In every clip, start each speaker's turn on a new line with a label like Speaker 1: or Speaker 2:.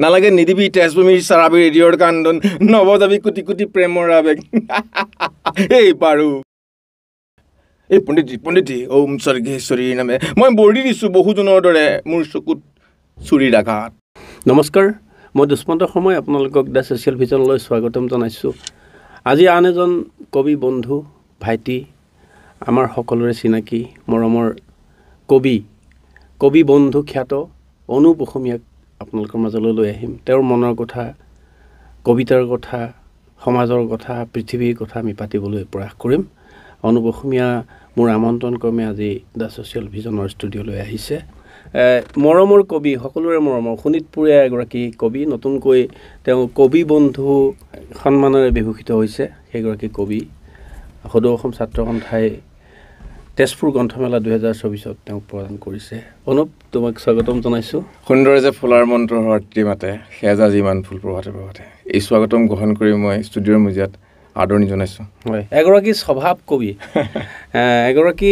Speaker 1: নালাগে নিদিবি তেজভূমিৰ চাৰাবি ৰেডিঅ'ৰ কান্দন নৱজাবি কোটি কোটি প্ৰেমৰ আবেগ এই পাৰো এই পণ্ডিতজী ওম স্বৰ্গেশ্বৰীৰ নামে মই বৰ্দি দিছোঁ বহুজনৰ দৰে মোৰ চকুত চুৰিৰ আঘাত।
Speaker 2: নমস্কাৰ, মই দুষ্মন্ত সময় আপোনালোকক দ্য ছ'চিয়েল ভিজনলৈ স্বাগতম জনাইছোঁ। আজি আন এজন কবি বন্ধু ভাইটি, আমাৰ সকলোৰে চিনাকি মৰমৰ কবি বন্ধু খ্যাত অনুপ অসমীয়াক আপোনালোকৰ মাজলৈ লৈ আহিম। তেওঁৰ মনৰ কথা, কবিতাৰ কথা, সমাজৰ কথা, পৃথিৱীৰ কথা আমি পাতিবলৈ প্ৰয়াস কৰিম। অনুপ অসমীয়া মোৰ আমন্ত্ৰণ ক্ৰমে আজি দ্য ছ'চিয়েল ভিজনৰ ষ্টুডিঅ'লৈ আহিছে। মৰমৰ কবি, সকলোৰে মৰমৰ শোণিতপুৰীয়া এগৰাকী কবি, নতুনকৈ তেওঁ কবি বন্ধু সন্মানেৰে বিভূষিত হৈছে। সেইগৰাকী কবি সদৌ অসম ছাত্ৰ সন্থাই তেজপুৰ গ্ৰন্থমেলা 2024 তেওঁক প্ৰদান কৰিছে। অনুপ, তোমাক স্বাগতম জনাইছোঁ।
Speaker 1: সুন্দৰ যে ফুলাৰ মন্ত্ৰ সৰ্তি মাতে সেজা যিমান ফুল প্ৰভাতে প্ৰভাতে, এই স্বাগতম গ্ৰহণ কৰি মই ষ্টুডিঅ'ৰ মজিয়াত আদৰণি জনাইছোঁ।
Speaker 2: হয়, এগৰাকী স্বভাৱ কবি, এগৰাকী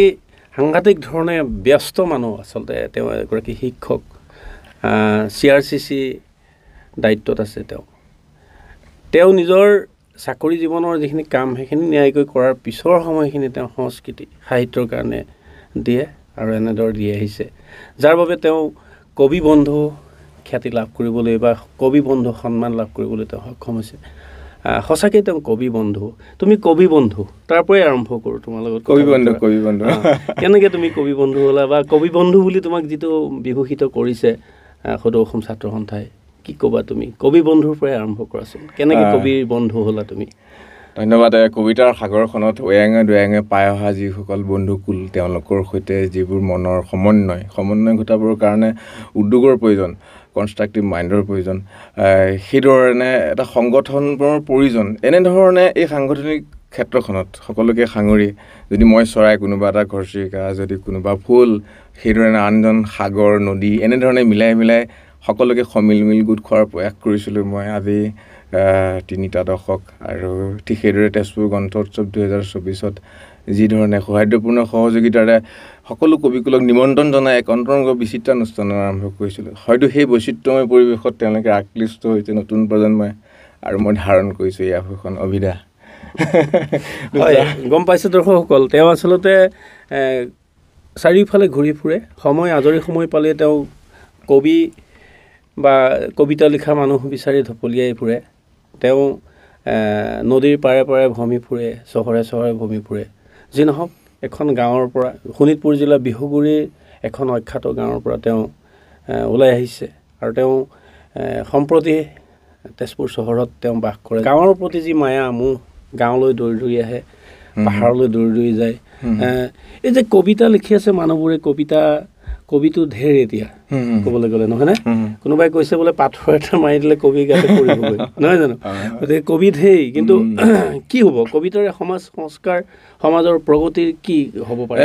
Speaker 2: সাংঘাতিক ধৰণে ব্যস্ত মানুহ। আচলতে তেওঁ এগৰাকী শিক্ষক, CRCC দায়িত্বত আছে। তেওঁ নিজৰ চাকৰি জীৱনৰ যিখিনি কাম সেইখিনি ন্যায়কৈ কৰাৰ পিছৰ সময়খিনি তেওঁ সংস্কৃতি সাহিত্যৰ কাৰণে দিয়ে আৰু এনেদৰে দি আহিছে, যাৰ বাবে তেওঁ কবি বন্ধু খ্যাতি লাভ কৰিবলৈ বা কবি বন্ধু সন্মান লাভ কৰিবলৈ তেওঁ সক্ষম হৈছে। সঁচাকৈ তেওঁ কবি বন্ধু। তুমি কবি বন্ধু, তাৰ পৰাই আৰম্ভ কৰোঁ তোমাৰ লগত।
Speaker 1: কবি বন্ধু
Speaker 2: কেনেকৈ তুমি কবি বন্ধু হ'লা, বা কবি বন্ধু বুলি তোমাক যিটো বিভূষিত কৰিছে সদৌ অসম ছাত্ৰ সন্থাই, কি ক'বা তুমি? কবি বন্ধুৰ পৰাই আৰম্ভ কৰাচোন, কেনেকৈ কবিৰ বন্ধু হ'লা তুমি?
Speaker 1: ধন্যবাদ। কবিতাৰ সাগৰখনত ৱেঙে দুৱেঙে পাই অহা যিসকল বন্ধুকুল, তেওঁলোকৰ সৈতে যিবোৰ মনৰ সমন্বয় ঘটাবৰ কাৰণে উদ্যোগৰ প্ৰয়োজন, কনষ্ট্ৰাক্টিভ মাইণ্ডৰ প্ৰয়োজন, সেইধৰণে এটা সংগঠনৰ প্ৰয়োজন। এনেধৰণে এই সাংগঠনিক ক্ষেত্ৰখনত সকলোকে সাঙুৰি যদি মই চৰাই, কোনোবা এটা ঘৰচিৰিকা, যদি কোনোবা ফুল, সেইধৰণে আনজন সাগৰ নদী, এনেধৰণে মিলাই সকলোকে সমিল গোট খোৱাৰ প্ৰয়াস কৰিছিলোঁ মই আজি 3টা দশক। আৰু ঠিক সেইদৰে তেজপুৰ গ্ৰন্থ উৎসৱ 2024 যিধৰণে সৌহাৰ্দ্যপূৰ্ণ সহযোগিতাৰে সকলো কবিকুলক নিমন্ত্ৰণ জনাই এক অন্তৰংগ বিচিত্ৰ অনুষ্ঠান আৰম্ভ কৰিছিলোঁ। হয়তো সেই বৈচিত্ৰ্যময় পৰিৱেশত তেওঁলোকে আকৃষ্ট হৈছে নতুন প্ৰজন্মই, আৰু মই ধাৰণ কৰিছোঁ এই আভূষণ অভিধা।
Speaker 2: হয়, গম পাইছোঁ দৰ্শকসকল, তেওঁ আচলতে চাৰিওফালে ঘূৰি ফুৰে। আজৰি সময় পালে তেওঁ কবি বা কবিতা লিখা মানুহ বিচাৰি ঢপলিয়াই ফুৰে। তেওঁ নদীৰ পাৰে পাৰে ভ্ৰমি ফুৰে, চহৰে চহৰে ভ্ৰমি ফুৰে। যি নহওক, এখন গাঁৱৰ পৰা, শোণিতপুৰ জিলাৰ বিহুগুৰিৰ এখন অখ্যাত গাঁৱৰ পৰা তেওঁ ওলাই আহিছে, আৰু তেওঁ সম্প্ৰতি তেজপুৰ চহৰত তেওঁ বাস কৰে। গাঁৱৰ প্ৰতি যি মায়া মোহ, গাঁৱলৈ দৌৰি আহে, পাহাৰলৈ দৌৰি যায়। এই যে কবিতা লিখি আছে মানুহবোৰে, কবিটো ঢেৰ এতিয়া ক'বলৈ গ'লে, নহয়নে? কোনোবাই কৈছে বোলে পাথৰ এটা মাৰি দিলে কবি গাতে পৰিবগৈ, নহয় জানো? গতিকে কবি ঢেৰ, কিন্তু কি হ'ব? কবিতাৰে সমাজ সংস্কাৰ, সমাজৰ প্ৰগতিৰ কি হ'ব পাৰে?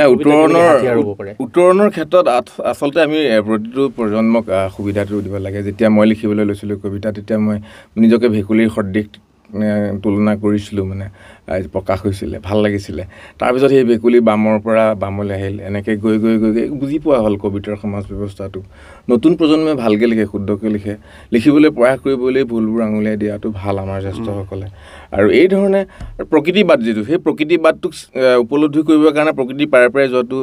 Speaker 1: উত্তৰণৰ ক্ষেত্ৰত আচলতে আমি প্ৰতিটো প্ৰজন্মক সুবিধাটো দিব লাগে। যেতিয়া মই লিখিবলৈ লৈছিলোঁ কবিতা, তেতিয়া মই নিজকে ভেকুলীৰ সদৃশ তুলনা কৰিছিলোঁ, মানে প্ৰকাশ হৈছিলে, ভাল লাগিছিলে। তাৰপিছত সেই ভেকুলী বামৰ পৰা বামলৈ আহিল, এনেকৈ গৈ বুজি পোৱা হ'ল কবিতাৰ সমাজ ব্যৱস্থাটো। নতুন প্ৰজন্মই ভালকৈ লিখে, শুদ্ধকৈ লিখে, লিখিবলৈ প্ৰয়াস কৰিবলৈ ভুলবোৰ আঙুলিয়াই দিয়াটো ভাল আমাৰ জ্যেষ্ঠসকলে। আৰু এই ধৰণে প্ৰকৃতিবাদ যিটো, সেই প্ৰকৃতিবাদটোক উপলব্ধি কৰিবৰ কাৰণে প্ৰকৃতিৰ পাৰে পাৰে যোৱাটো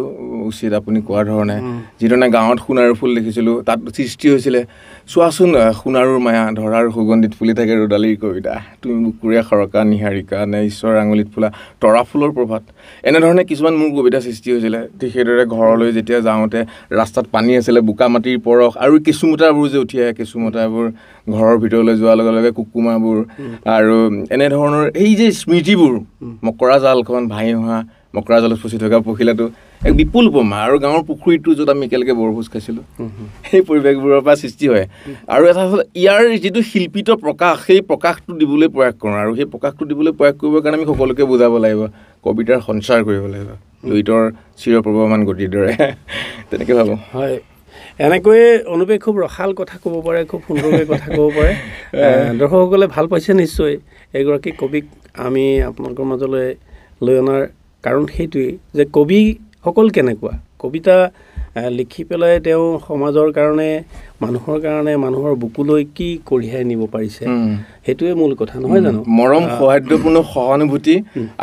Speaker 1: উচিত। আপুনি কোৱাৰ ধৰণে যিধৰণে গাঁৱত সোণাৰু ফুল দেখিছিলোঁ, তাত সৃষ্টি হৈছিলে, চোৱাচোন সোণাৰুৰ মায়া, ধৰাৰ সুগন্ধিত ফুলি থাকে ৰ'দালিৰ কবিতা, তুমি বুকুৰীয়া সৰকা নিহাৰিকা, নে ঈশ্বৰৰ আঙুলিত ফুলা তৰা ফুলৰ প্ৰভাত, এনেধৰণে কিছুমান মোৰ কবিতা সৃষ্টি হৈছিলে। ঠিক সেইদৰে ঘৰলৈ যেতিয়া যাওঁতে ৰাস্তাত পানী আছিলে, বোকা মাটিৰ পৰশ, আৰু কেঁচুমতাবোৰ যে উঠি আহে, কেঁচুমতাবোৰ ঘৰৰ ভিতৰলৈ যোৱাৰ লগে লগে কুকুমাবোৰ, আৰু এনেধৰণৰ এই যে স্মৃতিবোৰ, মকৰা জালখন ভাঙি অহা, মকৰা জালত ফচি থকা পখিলাটো এক বিপুল উপমা, আৰু গাঁৱৰ পুখুৰীটো য'ত আমি একেলগে বৰভোজ খাইছিলোঁ, সেই পৰিৱেশবোৰৰ পৰা সৃষ্টি হয়। আৰু এটা হ'ল ইয়াৰ যিটো শিল্পিত প্ৰকাশ, সেই প্ৰকাশটো দিবলৈ প্ৰয়াস কৰোঁ, আৰু সেই প্ৰকাশটো দিবলৈ প্ৰয়াস কৰিবৰ কাৰণে আমি সকলোকে বুজাব লাগিব, কবিতাৰ সঞ্চাৰ কৰিব লাগিব, লুইতৰ চিৰপ্ৰৱহমান গতিৰ দৰে, তেনেকৈ ভাবোঁ।
Speaker 2: হয়, এনেকৈয়ে অনুপে খুব ৰসাল কথা ক'ব পাৰে, খুব সুন্দৰকৈ কথা ক'ব পাৰে। দৰ্শকসকলে ভাল পাইছে নিশ্চয়। এগৰাকী কবিক আমি আপোনালোকৰ মাজলৈ লৈ অনাৰ কাৰণ সেইটোৱেই যে কবিসকল কেনেকুৱা, কবিতা লিখি পেলাই তেওঁ সমাজৰ কাৰণে মানুহৰ বুকুলৈ কি কঢ়িয়াই নিব পাৰিছে সেইটোৱে মূল কথা নহয় জানো
Speaker 1: মৰম সৌহাৰ্দ্যপূৰ্ণ সহানুভূতি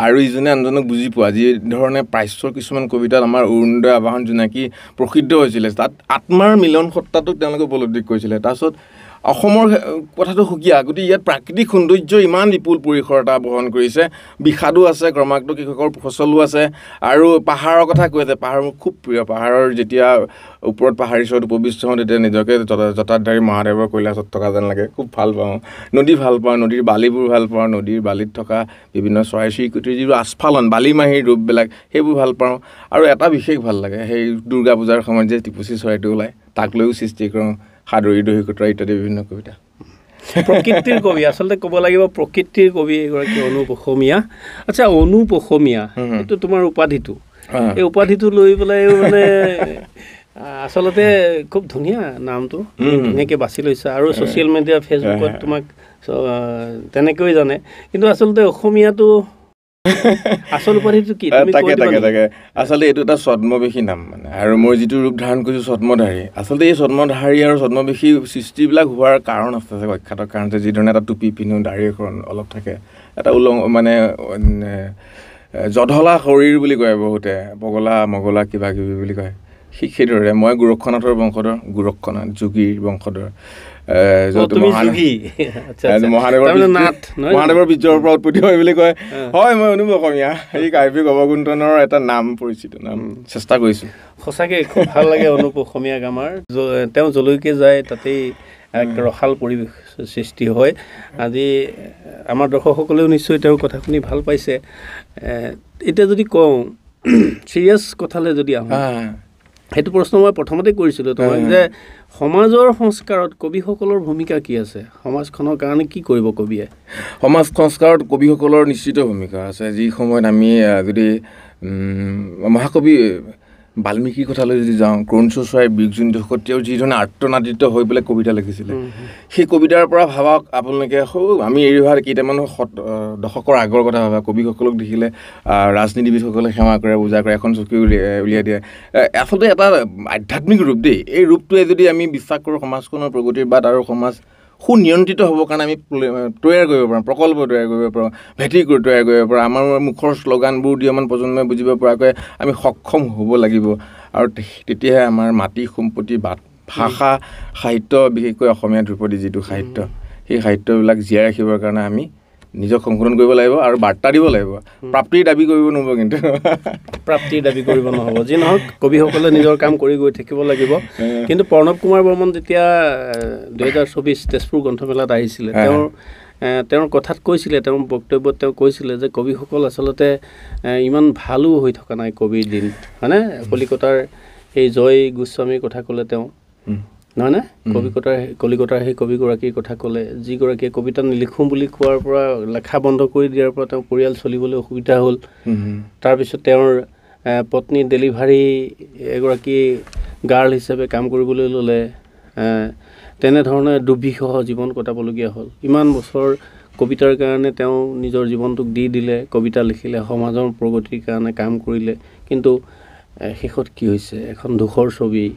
Speaker 1: আৰু ইজনে আনজনক বুজি পোৱা যি ধৰণে প্ৰাচ্যৰ কিছুমান কবিতাত আমাৰ অৰুণোদয় আবাহন জোনাকী প্ৰসিদ্ধ হৈছিলে তাত আত্মাৰ মিলন সত্তাটোক তেওঁলোকে উপলব্ধি কৰিছিলে তাৰপিছত অসমৰ কথাটো সুকীয়া গতিকে ইয়াত প্ৰাকৃতিক সৌন্দৰ্য ইমান বিপুল পৰিসৰ এটা বহন কৰিছে বিষাদো আছে ক্ৰমাগত কৃষকৰ ফচলো আছে আৰু পাহাৰৰ কথা কৈ আছে পাহাৰ মোৰ খুব প্ৰিয় পাহাৰৰ যেতিয়া ওপৰত পাহাৰী চৰত উপবিষ্ট হওঁ তেতিয়া নিজকে জটাধাৰী মহাদেৱৰ কৈলাশত থকা যেন লাগে খুব ভাল পাওঁ নদী ভাল পাওঁ নদীৰ বালিবোৰ ভাল পাওঁ নদীৰ বালিত থকা বিভিন্ন চৰাই চিৰিকটিৰ যিবোৰ আস্ফালন বালিমাহীৰ ৰূপবিলাক সেইবোৰ ভাল পাওঁ আৰু এটা বিশেষ ভাল লাগে সেই দুৰ্গা পূজাৰ সময়ত যে টিপুচি চৰাইটো ওলায় তাক লৈও সৃষ্টি কৰোঁ সাদৰী দহিকতৰা ইত্যাদি বিভিন্ন কবিতা
Speaker 2: প্ৰকৃতিৰ কবি আচলতে ক'ব লাগিব প্ৰকৃতিৰ কবি এগৰাকী অনুপ অসমীয়া আচ্ছা অনুপ অসমীয়া এইটো তোমাৰ উপাধিটো এই উপাধিটো লৈ পেলাই মানে আচলতে খুব ধুনীয়া নামটো ধুনীয়াকৈ বাছি লৈছা আৰু ছ'চিয়েল মিডিয়া ফেচবুকত তোমাক তেনেকৈ জানে কিন্তু আচলতে অসমীয়াটো আচল উপাধিটো কি
Speaker 1: তাকে আচলতে এইটো এটা ছদ্মবেশী নাম মানে আৰু মই যিটো ৰূপ ধাৰণ কৰিছোঁ ছদ্মধাৰী আচলতে এই ছদ্মধাৰী আৰু ছদ্মবেশী সৃষ্টিবিলাক হোৱাৰ কাৰণ আছে অখ্যাত কাৰণ যে যিধৰণে এটা টুপি পিন্ধো দাঢ়ি এখন অলপ থাকে এটা মানে জধলা শৰীৰ বুলি কয় বহুতে পগলা মগলা কিবা কিবি বুলি কয় সেইদৰে মই গোৰক্ষনাথৰ বংশধৰ গোৰক্ষনাথ যোগীৰ বংশধৰ মহাদেৱৰ বীৰ্যৰ পৰা উৎপত্তি হয় বুলি কয় হয় মই অনুপ অসমীয়া এই কাব্যিক অৱগুণ্ঠনৰ এটা নাম পৰিচিত নাম চেষ্টা কৰিছোঁ
Speaker 2: সঁচাকৈ খুব ভাল লাগে অনুপ অসমীয়াক আমাৰ তেওঁ যলৈকে যায় তাতেই এক ৰসাল পৰিৱেশ সৃষ্টি হয় আজি আমাৰ দৰ্শকসকলেও নিশ্চয় তেওঁৰ কথা শুনি ভাল পাইছে এতিয়া যদি কওঁ চিৰিয়াছ কথালৈ যদি আহোঁ সেইটো প্ৰশ্ন মই প্ৰথমতে কৰিছিলোঁ তোমাক যে সমাজৰ সংস্কাৰত কবিসকলৰ ভূমিকা কি আছে সমাজখনৰ কাৰণে কি কৰিব কবিয়ে
Speaker 1: সমাজ সংস্কাৰত কবিসকলৰ নিশ্চিত ভূমিকা আছে যি সময়ত আমি যদি মহাকবি বাল্মীকিৰ কথালৈ যদি যাওঁ ক্ৰৌঞ্চচৰাইৰ বিগজুণ্ঠকত তেওঁ যিধৰণে আৰ্তনাদিত হৈ পেলাই কবিতা লিখিছিলে সেই কবিতাৰ পৰা ভাবক আপোনালোকে আমি এৰি অহা কেইটামান দশকৰ আগৰ কথা ভাবা কবিসকলক দেখিলে ৰাজনীতিবিদসকলে সেৱা কৰে পূজা কৰে এখন চকী উলিয়াই দিয়ে আচলতে এটা আধ্যাত্মিক ৰূপ দেই এই ৰূপটোৱে যদি আমি বিশ্বাস কৰোঁ সমাজখনৰ প্ৰগতিৰ বাট আৰু সমাজ সুনিয়ন্ত্ৰিত হ'বৰ কাৰণে আমি তৈয়াৰ কৰিব পাৰোঁ প্ৰকল্প তৈয়াৰ কৰিব পাৰোঁ ভেটি তৈয়াৰ কৰিব পাৰোঁ আমাৰ মুখৰ শ্লোগানবোৰ উদীয়মান প্ৰজন্মই বুজিব পৰাকৈ আমি সক্ষম হ'ব লাগিব আৰু তেতিয়াহে আমাৰ মাটি সম্পত্তি বাট ভাষা সাহিত্য বিশেষকৈ অসমীয়া ধ্ৰুপদী যিটো সাহিত্য সেই সাহিত্যবিলাক জীয়াই ৰাখিবৰ কাৰণে আমি নিজক সংশোধন কৰিব লাগিব আৰু বাৰ্তা দিব লাগিব প্ৰাপ্তিৰ দাবী কৰিব নহ'ব কিন্তু
Speaker 2: প্ৰাপ্তিৰ দাবী কৰিব নহ'ব যি নহওক কবিসকলে নিজৰ কাম কৰি গৈ থাকিব লাগিব কিন্তু প্ৰণৱ কুমাৰ বৰ্মন যেতিয়া 2024 তেজপুৰ গ্ৰন্থমেলাত আহিছিলে তেওঁৰ কথাত কৈছিলে তেওঁৰ বক্তব্যত তেওঁ কৈছিলে যে কবিসকল আচলতে ইমান ভালো হৈ থকা নাই কবিৰ দিন হয়নে কলিকতাৰ এই জয় গোস্বামীৰ কথা ক'লে তেওঁ নহয়নে কলিকতাৰ সেই কবিগৰাকীৰ কথা ক'লে যিগৰাকীয়ে কবিতা নিলিখোঁ বুলি কোৱাৰ পৰা লেখা বন্ধ কৰি দিয়াৰ পৰা তেওঁ পৰিয়াল চলিবলৈ অসুবিধা হ'ল তাৰপিছত তেওঁৰ পত্নী ডেলিভাৰী এগৰাকী গাৰ্ল হিচাপে কাম কৰিবলৈ ল'লে তেনেধৰণে দুৰ্বিষহ জীৱন কটাবলগীয়া হ'ল ইমান বছৰ কবিতাৰ কাৰণে তেওঁ নিজৰ জীৱনটোক দি দিলে কবিতা লিখিলে সমাজৰ প্ৰগতিৰ কাৰণে কাম কৰিলে কিন্তু শেষত কি হৈছে এখন দুখৰ ছবি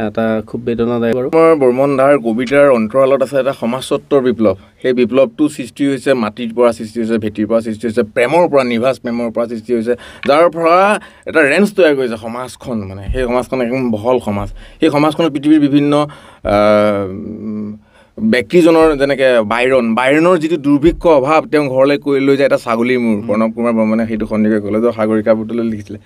Speaker 2: এটা খুব বেদনাদায়ক
Speaker 1: বৰ্মন দাৰ কবিতাৰ অন্তৰালত আছে এটা সমাজতত্বৰ বিপ্লৱ সেই বিপ্লৱটো সৃষ্টি হৈছে মাটিৰ পৰা সৃষ্টি হৈছে ভেটিৰ পৰা সৃষ্টি হৈছে প্ৰেমৰ পৰা নিভাজ প্ৰেমৰ পৰা সৃষ্টি হৈছে যাৰ পৰা এটা ৰেঞ্জ তৈয়াৰ কৰিছে সমাজখন মানে সেই সমাজখন একদম বহল সমাজ সেই সমাজখনত পৃথিৱীৰ বিভিন্ন ব্যক্তিজনৰ যেনেকৈ বাইৰণৰ যিটো দুৰ্ভিক্ষ অভাৱ তেওঁ ঘৰলৈ লৈ যায় এটা ছাগলীৰ মূৰ প্ৰণৱ কুমাৰ বৰ্মনে সেইটো সন্ধিকৈ ক'লে যে সাগৰিকা পুতলৈ লিখিছিলে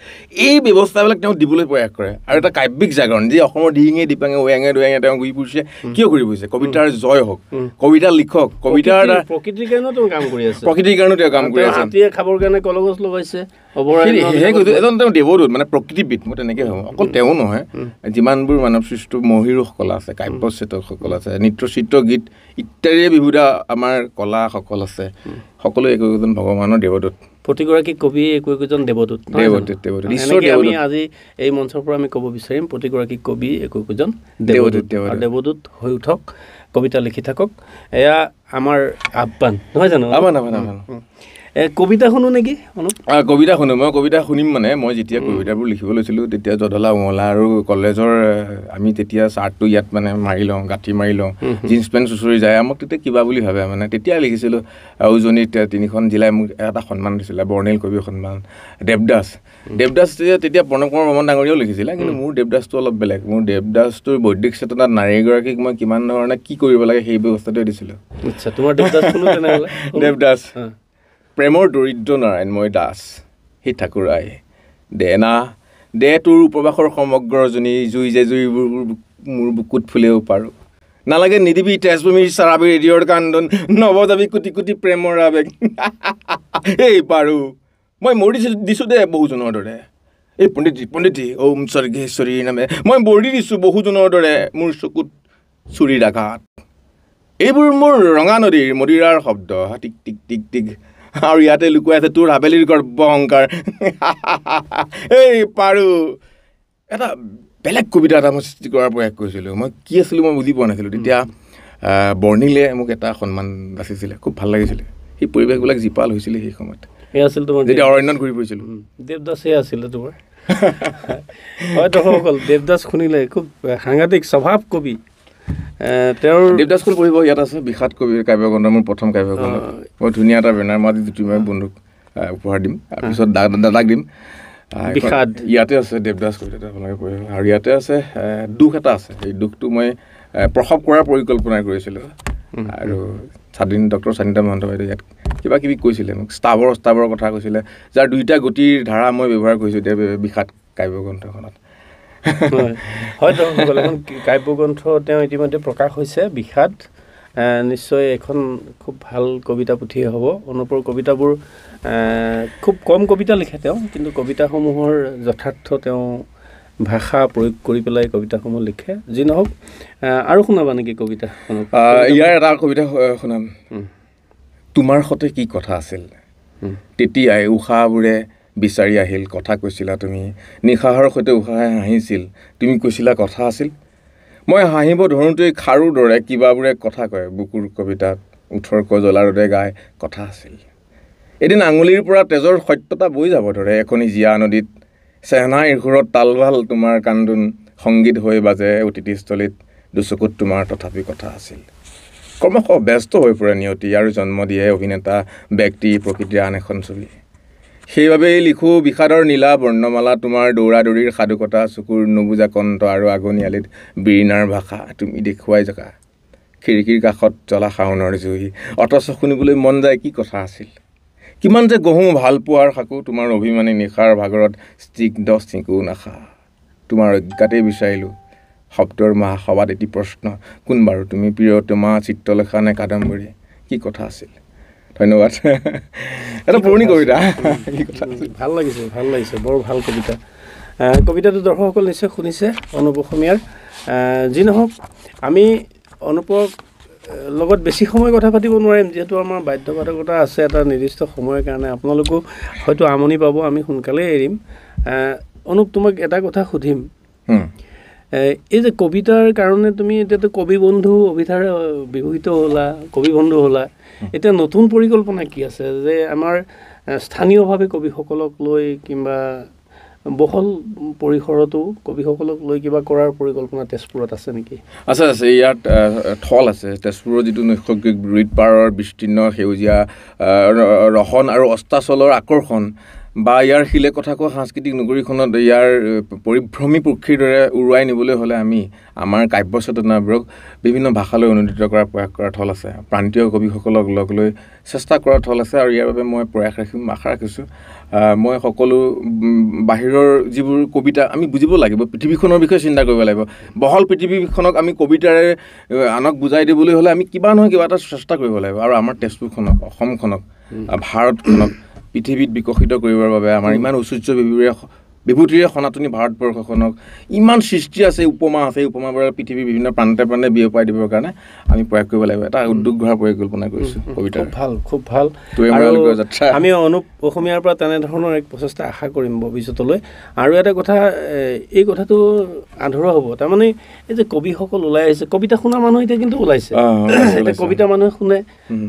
Speaker 1: এই ব্যৱস্থাবিলাক তেওঁ দিবলৈ প্ৰয়াস কৰে আৰু এটা কাব্যিক জাগৰণ যি অসমৰ দিহিঙে দিপাঙে ওয়াঙে দুৱাঙে তেওঁ ঘূৰি ফুৰিছে কিয় ঘূৰি ফুৰিছে কবিতাৰ জয় হওক কবিতা লিখক কবিতাৰ
Speaker 2: প্ৰকৃতিৰ কাৰণেও তেওঁ কাম কৰি আছে
Speaker 1: প্ৰকৃতিৰ কাৰণেও তেওঁ কাম কৰি আছে
Speaker 2: হাতীয়ে খাবৰ কাৰণে কলগছ লগাইছে
Speaker 1: এজন তেওঁ দেৱদূত মানে প্ৰকৃতিবিদ মই তেনেকৈ ভাবোঁ অকল তেওঁ নহয় যিমানবোৰ মানৱ সৃষ্ট মহিৰসকল আছে কাব্যচেতকসকল আছে নৃত্যচিত্ৰ গীত ইত্যাদিৰে বিহুধা আমাৰ কলাসকল আছে সকলো একোজন ভগৱানৰ দেৱদূত
Speaker 2: প্ৰতিগৰাকী কবি একোজন দেৱদূত আমি আজি এই মঞ্চৰ পৰা আমি ক'ব বিচাৰিম প্ৰতিগৰাকী কবি একোজন দেৱদূত হৈ উঠক কবিতা লিখি থাকক এয়া আমাৰ আহ্বান নহয় জানো কবিতা শুনো নেকি
Speaker 1: কবিতা শুনো মই কবিতা শুনিম মানে মই যেতিয়া কবিতাবোৰ লিখিব লৈছিলোঁ তেতিয়া জধলা উমলা আৰু কলেজৰ আমি তেতিয়া চাৰ্টটো ইয়াত মানে মাৰি লওঁ গাঁঠি মাৰি লওঁ জিন্স পেণ্ট চুচৰি যায় আমাক তেতিয়া কিবা বুলি ভাবে মানে তেতিয়া লিখিছিলোঁ উজনিত 3খন জিলাই মোক এটা সন্মান দিছিলে বৰ্ণিল কবি সন্মান দেৱদাস তেতিয়া প্ৰণৱ কুমাৰ বৰ্মন ডাঙৰীয়াও লিখিছিলে কিন্তু মোৰ দেৱদাসটো অলপ বেলেগ মোৰ দেৱদাসটোৰ বৌদ্ধিক চেতনাত নাৰীগৰাকীক মই কিমান ধৰণে কি কৰিব লাগে সেই ব্যৱস্থাটোৱে দিছিলোঁ
Speaker 2: আচ্ছা তোমাৰ দেৱদাস শুনো তেনেহ'লে
Speaker 1: দেৱদাস প্ৰেমৰ দৰিদ্ৰ নাৰায়ণময় দাস সেই ঠাকুৰাই দে তোৰ উপবাসৰ সমগ্ৰ ৰজনী জুই যে জুইবোৰ মোৰ বুকুত ফুলেও পাৰোঁ নালাগে নিদিবি তেজভূমিৰ চাৰাবি ৰেডিঅ'ৰ কান্দন নৱজাবি কোটি কোটি প্ৰেমৰ আৱেগ এই পাৰোঁ মই মৰি দিছোঁ দে বহুজনৰ দৰে এই পণ্ডিতী ওম স্বৰ্গেশ্বৰীৰ নামে মই বৰি দিছোঁ বহুজনৰ দৰে মোৰ চকুত চুৰিৰ আঘাত এইবোৰ মোৰ ৰঙা নদীৰ মদিৰাৰ শব্দ টিক টিক টিক টিক আৰু ইয়াতে লুকুৱাই আছে তোৰ হাবেলিৰ গৰ্ব অহংকাৰ এই পাৰোঁ এটা বেলেগ কবিতা এটা মই সৃষ্টি কৰাৰ প্ৰয়াস কৰিছিলোঁ মই কি আছিলোঁ মই বুজি পোৱা নাছিলোঁ তেতিয়া বৰ্ণিলে মোক এটা সন্মান বাচিছিলে খুব ভাল লাগিছিলে সেই পৰিৱেশবিলাক জীপাল হৈছিলে সেই সময়ত
Speaker 2: সেই আছিল তোমাৰ
Speaker 1: যেতিয়া অৰণ্যত ঘূৰি ফুৰিছিলোঁ
Speaker 2: দেৱদাসে আছিলে তোমাৰ হয় দৰ্শকসকল দেৱদাস শুনিলে খুব সাংঘাতিক স্বভাৱ কবি তেওঁৰ
Speaker 1: দেৱদাসখন পঢ়িব ইয়াত আছে বিষাদ কবি কাব্যগ্ৰন্থ মোৰ প্ৰথম কাব্যগ্ৰন্থ মই ধুনীয়া এটা বেনাৰ মাতি জ্যোতিৰ্ময় বন্ধুক উপহাৰ দিম তাৰপিছত দাদাক দিম
Speaker 2: বিষাদ
Speaker 1: ইয়াতে আছে দেৱদাস কবিতাটো আপোনালোকে পঢ়িব আৰু ইয়াতে আছে দুখ এটা আছে সেই দুখটো মই প্ৰসৱ কৰাৰ পৰিকল্পনা কৰিছিলোঁ আৰু ডক্টৰ স্বাধীনতা মহন্ত বাইদেউ ইয়াত কিবা কিবি কৈছিলে মোক স্তাৱৰ কথা কৈছিলে যাৰ দুইটা গতিৰ ধাৰা মই ব্যৱহাৰ কৰিছোঁ এতিয়া বিষাদ কাব্যগ্ৰন্থখনত
Speaker 2: হয় দৰ্শকসকল এখন কাব্যগ্ৰন্থ তেওঁ ইতিমধ্যে প্ৰকাশ হৈছে বিষাদ নিশ্চয় এখন খুব ভাল কবিতা পুথিয়ে হ'ব অনুপৰ কবিতাবোৰ খুব কম কবিতা লিখে তেওঁ কিন্তু কবিতাসমূহৰ যথাৰ্থ তেওঁ ভাষা প্ৰয়োগ কৰি পেলাই কবিতাসমূহ লিখে যি নহওক আৰু শুনাবা নেকি কবিতা
Speaker 1: ইয়াৰ এটা কবিতা শুনাম তোমাৰ সতে কি কথা আছিল তেতিয়াই উশাহবোৰে বিচাৰি আহিল কথা কৈছিলা তুমি নিশাহৰ সৈতে উশাহে হাঁহিছিল তুমি কৈছিলা কথা আছিল মই হাঁহিব ধৰোঁতেই খাৰুৰ দৰে কিবাবোৰে কথা কয় বুকুৰ কবিতাত ওঠৰ কজলাৰতে গাই কথা আছিল এদিন আঙুলিৰ পৰা তেজৰ সত্যতা বৈ যাব ধৰে এখনি জীয়া নদীত চেহনা ইঘূৰত তালভাল তোমাৰ কান্দোন সংগীত হৈ বাজে অতিথিস্থলীত দুচকুত তোমাৰ তথাপি কথা আছিল ক্ৰমশ ব্যস্ত হৈ পৰে নিয়তি আৰু জন্ম দিয়ে অভিনেতা ব্যক্তি প্ৰকৃতিৰ আন এখন ছবি সেইবাবেই লিখোঁ বিষাদৰ নীলা বৰ্ণমালা তোমাৰ দৌৰা দৌৰিৰ সাধুকতা চকুৰ নুবুজা কণ্ঠ আৰু আগনিয়ালিত বীণাৰ ভাষা তুমি দেখুৱাই জেগা খিৰিকীৰ কাষত জ্বলা শাওনৰ জুই অথচ শুনিবলৈ মন যায় কি কথা আছিল কিমান যে গঢ়ো ভাল পোৱাৰ সাকো তোমাৰ অভিমানী নিশাৰ ভাগৰত স্নিগ্ধ চিকু নাখা তোমাৰ অজ্ঞাতেই বিচাৰিলোঁ শব্দৰ মহাসবাদ এটি প্ৰশ্ন কোন বাৰু তুমি প্ৰিয়তমা চিত্ৰলেখা নে কাদম্বৰী কি কথা আছিল ধন্যবাদ এটা পুৰণি কবিতা
Speaker 2: ভাল লাগিছে বৰ ভাল কবিতা কবিতাটো দৰ্শকসকল নিশ্চয় শুনিছে অনুপ অসমীয়াৰ যি নহওক আমি অনুপক লগত বেছি সময় কথা পাতিব নোৱাৰিম যিহেতু আমাৰ বাধ্যবাধকতা আছে এটা নিৰ্দিষ্ট সময়ৰ কাৰণে আপোনালোকো হয়তো আমনি পাব আমি সোনকালেই এৰিম অনুপ তোমাক এটা কথা সুধিম এই যে কবিতাৰ কাৰণে তুমি এতিয়াতো কবি বন্ধু অভিধাৰে বিভূষিত হ'লা কবি বন্ধু হ'লা এতিয়া নতুন পৰিকল্পনা কি আছে যে আমাৰ স্থানীয়ভাৱে কবিসকলক লৈ কিংবা বহল পৰিসৰতো কবিসকলক লৈ কিবা কৰাৰ পৰিকল্পনা তেজপুৰত আছে নেকি
Speaker 1: আছে ইয়াত থল আছে তেজপুৰৰ যিটো নৈসৰ্গিক ৰুইড পাৰৰ বিস্তীৰ্ণ সেউজীয়া ৰহন আৰু অস্তাচলৰ আকৰ্ষণ বা ইয়াৰ শিলে কথা কোৱা সাংস্কৃতিক নগৰীখনত ইয়াৰ পৰিভ্ৰমী পক্ষীৰ দৰে উৰুৱাই নিবলৈ হ'লে আমি আমাৰ কাব্য চেতনাবোৰক বিভিন্ন ভাষালৈ অনুদিত কৰাৰ প্ৰয়াস কৰা থল আছে প্ৰান্তীয় কবিসকলক লগ লৈ চেষ্টা কৰা থল আছে আৰু ইয়াৰ বাবে মই প্ৰয়াস ৰাখিম আশা ৰাখিছোঁ মই সকলো বাহিৰৰ যিবোৰ কবিতা আমি বুজিব লাগিব পৃথিৱীখনৰ বিষয়ে চিন্তা কৰিব লাগিব বহল পৃথিৱীখনক আমি কবিতাৰে আনক বুজাই দিবলৈ হ'লে আমি কিবা নহয় কিবা এটা চেষ্টা কৰিব লাগিব আৰু আমাৰ তেজপুৰখনক অসমখনক ভাৰতখনক পৃথিৱীত বিকশিত কৰিবৰ বাবে আমাৰ ইমান ঐশ্বৰ্য বিবিৰে বিভূতিৰে সনাতনী ভাৰতবৰ্ষখনক ইমান সৃষ্টি আছে, উপমা আছে, এই উপমাবোৰ পৃথিৱীৰ বিভিন্ন প্ৰান্তে প্ৰান্তে বিয়পাই দিবৰ কাৰণে আমি প্ৰয়াস কৰিব লাগিব। এটা উদ্যোগ গঢ়াৰ পৰিকল্পনা কৰিছোঁ কবিতা।
Speaker 2: খুব ভাল। আমি অনুপ অসমীয়াৰ পৰা তেনেধৰণৰ এক প্ৰচেষ্টা আশা কৰিম ভৱিষ্যতলৈ। আৰু এটা কথা, এই কথাটো আধৰুৱা হ'ব, তাৰমানে এই যে কবিসকল ওলাই আহিছে, কবিতা শুনা মানুহ এতিয়া কিন্তু ওলাইছে। এতিয়া কবিতা মানুহে শুনে,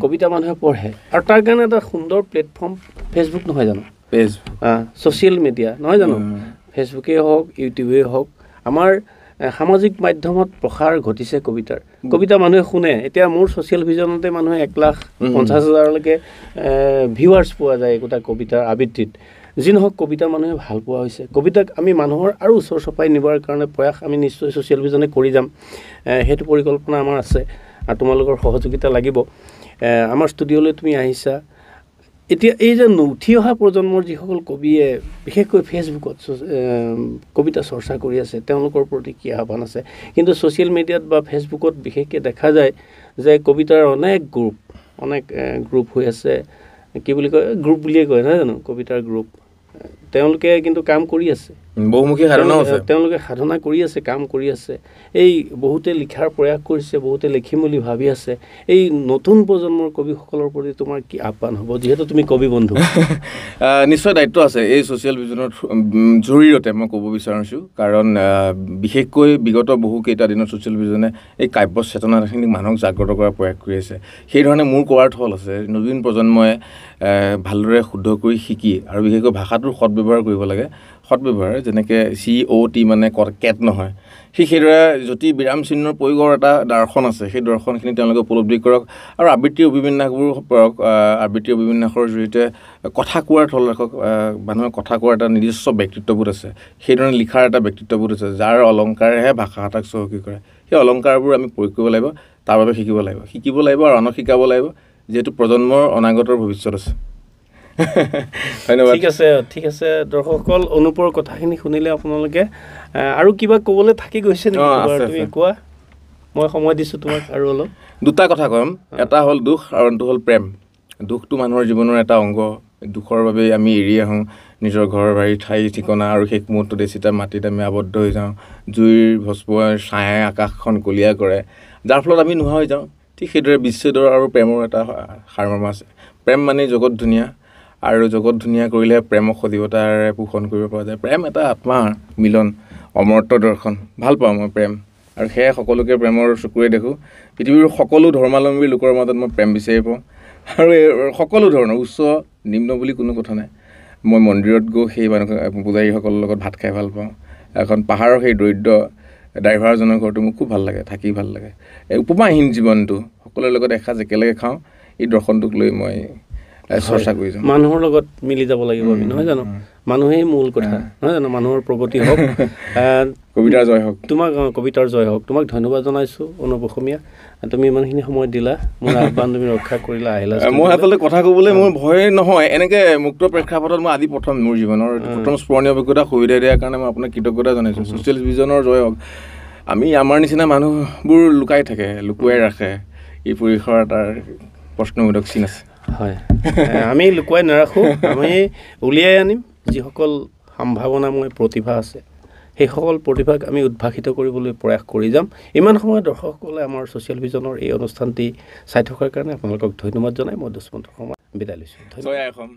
Speaker 2: কবিতা মানুহে পঢ়ে, আৰু তাৰ কাৰণে এটা সুন্দৰ প্লেটফৰ্ম ফেচবুক নহয় জানো? ছ'চিয়েল মিডিয়া নহয় জানো? ফেচবুকেই হওক, ইউটিউবেই হওক, আমাৰ সামাজিক মাধ্যমত প্ৰসাৰ ঘটিছে কবিতাৰ। কবিতা মানুহে শুনে। এতিয়া মোৰ ছ'চিয়েল ভিজনতে মানুহে 1,50,000লৈকে ভিউৱাৰ্ছ পোৱা যায় একোটা কবিতাৰ আবৃত্তিত। যি নহওক কবিতা মানুহে ভাল পোৱা হৈছে। কবিতাক আমি মানুহৰ আৰু ওচৰ চপাই নিবৰ কাৰণে প্ৰয়াস আমি নিশ্চয় ছ'চিয়েল ভিজনে কৰি যাম। সেইটো পৰিকল্পনা আমাৰ আছে, আৰু তোমালোকৰ সহযোগিতা লাগিব। আমাৰ ষ্টুডিঅ'লৈ তুমি আহিছা। এতিয়া এই যে উঠি অহা প্ৰজন্মৰ যিসকল কবিয়ে বিশেষকৈ ফেচবুকত কবিতা চৰ্চা কৰি আছে, তেওঁলোকৰ প্ৰতি কি আহ্বান আছে? কিন্তু ছ'চিয়েল মিডিয়াত বা ফেচবুকত বিশেষকৈ দেখা যায় যে কবিতাৰ অনেক গ্ৰুপ হৈ আছে। কি বুলি কয়? গ্ৰুপ বুলিয়ে কয় নহয় জানো? কবিতাৰ গ্ৰুপ। তেওঁলোকে কিন্তু কাম কৰি আছে,
Speaker 1: বহুমুখী সাধনাও আছে।
Speaker 2: তেওঁলোকে সাধনা কৰি আছে, কাম কৰি আছে। এই বহুতে লিখাৰ প্ৰয়াস কৰিছে, বহুতে লিখিম বুলি ভাবি আছে। এই নতুন প্ৰজন্মৰ কবিসকলৰ প্ৰতি তোমাৰ কি আহ্বান হ'ব, যিহেতু তুমি কবি বন্ধু?
Speaker 1: নিশ্চয় দায়িত্ব আছে এই ছ'চিয়েল ভিজনৰ জৰিয়তে মই ক'ব বিচাৰিছোঁ। কাৰণ বিশেষকৈ বিগত বহুকেইটা দিনত ছ'চিয়েল ভিজনে এই কাব্য চেতনাখিনিক মানুহক জাগ্ৰত কৰাৰ প্ৰয়াস কৰি আছে। সেইধৰণে মোৰ কোৱাৰ থল আছে, নতুন প্ৰজন্মই ভালদৰে শুদ্ধ কৰি শিকি, আৰু বিশেষকৈ ভাষাটোৰ সদব্যৱহাৰ কৰিব লাগে। সদব্যৱহাৰ যেনেকৈ COT মানে কেট নহয়, সেইদৰে যদি বিৰাম চিহ্নৰ প্ৰয়োগৰ এটা দৰ্শন আছে, সেই দৰ্শনখিনি তেওঁলোকে উপলব্ধি কৰক, আৰু আবৃত্তিৰ অভিবিন্যাসবোৰ পঢ়ক। আবৃত্তিৰ অভিবিন্যাসৰ জৰিয়তে কথা কোৱাৰ থল ৰাখক। মানুহৰ কথা কোৱাৰ এটা নিজস্ব ব্যক্তিত্ববোধ আছে, সেইধৰণে লিখাৰ এটা ব্যক্তিত্ববোধ আছে, যাৰ অলংকাৰেহে ভাষা এটাক চহকী কৰে। সেই অলংকাৰবোৰ আমি প্ৰয়োগ কৰিব লাগিব, তাৰ বাবে শিকিব লাগিব আৰু আনক শিকাব লাগিব, যিহেতু প্ৰজন্মৰ অনাগতৰ ভৱিষ্যত আছে। ধন্যবাদ।
Speaker 2: ঠিক আছে দৰ্শকসকল, অনুপৰ কথাখিনি শুনিলে আপোনালোকে আৰু কিবা ক'বলৈ থাকি গৈছে নেকি? তুমি কোৱা, মই সময় দিছোঁ তোমাক আৰু অলপ।
Speaker 1: দুটা কথা ক'ম, এটা হ'ল দুখ আৰু আনটো হ'ল প্ৰেম। দুখটো মানুহৰ জীৱনৰ এটা অংগ। দুখৰ বাবেই আমি এৰি আহোঁ নিজৰ ঘৰ বাৰী, ঠাই ঠিকনা, আৰু শেষ মুহূৰ্তত এচিটা মাটিত আমি আবদ্ধ হৈ যাওঁ। জুইৰ ভস্মৰ ছায়াই আকাশখন কলীয়া কৰে, যাৰ ফলত আমি নোহোৱা হৈ যাওঁ। ঠিক সেইদৰে বিচ্ছেদৰ আৰু প্ৰেমৰ এটা সাৰমৰ্ম আছে। প্ৰেম মানে জগত ধুনীয়া, আৰু জগত ধুনীয়া কৰিলে প্ৰেমক সজীৱতাৰে পোষণ কৰিব পৰা যায়। প্ৰেম এটা আত্মাৰ মিলন, অমৰ্ত্য দৰ্শন। ভাল পাওঁ মই প্ৰেম, আৰু সেয়ে সকলোকে প্ৰেমৰ চকুৰে দেখোঁ। পৃথিৱীৰ সকলো ধৰ্মাৱলম্বী লোকৰ মাজত মই প্ৰেম বিচাৰি পাওঁ, আৰু সকলো ধৰণৰ উচ্চ নিম্ন বুলি কোনো কথা নাই। মই মন্দিৰত গৈ সেই মানুহ পূজাৰীসকলৰ লগত ভাত খাই ভাল পাওঁ। এখন পাহাৰৰ সেই দৰিদ্ৰ ড্ৰাইভাৰজনৰ ঘৰটো মোৰ খুব ভাল লাগে, থাকি ভাল লাগে। উপমাহীন জীৱনটো সকলোৰে লগত এসাঁজ একেলগে খাওঁ, এই দৰ্শনটোক লৈ মই চৰ্চা কৰি যাওঁ। মানুহৰ
Speaker 2: লগত মিলি যাব লাগিব আমি, নহয় জানো? মানুহেই মূল কথা, নহয় জানো? মানুহৰ প্ৰগতি হওক,
Speaker 1: কবিতাৰ জয় হওক।
Speaker 2: তোমাক কবিতাৰ জয় হওক। তোমাক ধন্যবাদ জনাইছোঁ অনুপ অসমীয়া, তুমি ইমানখিনি সময় দিলা, মোৰ আহ্বান তুমি ৰক্ষা কৰিলা, আহিলা।
Speaker 1: মই আচলতে কথা ক'বলৈ মোৰ ভয় নহয়, এনেকৈ মুক্ত প্ৰেক্ষাপটত মই আজি প্ৰথম মোৰ জীৱনৰ প্ৰথম স্মৰণীয় অভিজ্ঞতা সুবিধা দিয়াৰ কাৰণে মই আপোনাক কৃতজ্ঞতা জনাইছোঁ। ছ'চিয়েল ভিজনৰ জয় হওক। আমি আমাৰ নিচিনা মানুহবোৰ লুকাই থাকে, লুকুৱাই ৰাখে, এই পৰিসৰ এটাৰ প্ৰশ্নবোধক চিন আছে।
Speaker 2: হয়, আমি লুকুৱাই নাৰাখোঁ, আমি উলিয়াই আনিম। যিসকল সম্ভাৱনাময় প্ৰতিভা আছে, সেইসকল প্ৰতিভাক আমি উদ্ভাসিত কৰিবলৈ প্ৰয়াস কৰি যাম। ইমান সময় দৰ্শকসকলে আমাৰ ছ'চিয়েল ভিজনৰ এই অনুষ্ঠানটি চাই থকাৰ কাৰণে আপোনালোকক ধন্যবাদ জনাই মই দুষ্মন্ত শৰ্মা বিদায় লৈছোঁ।
Speaker 1: জয় অসম।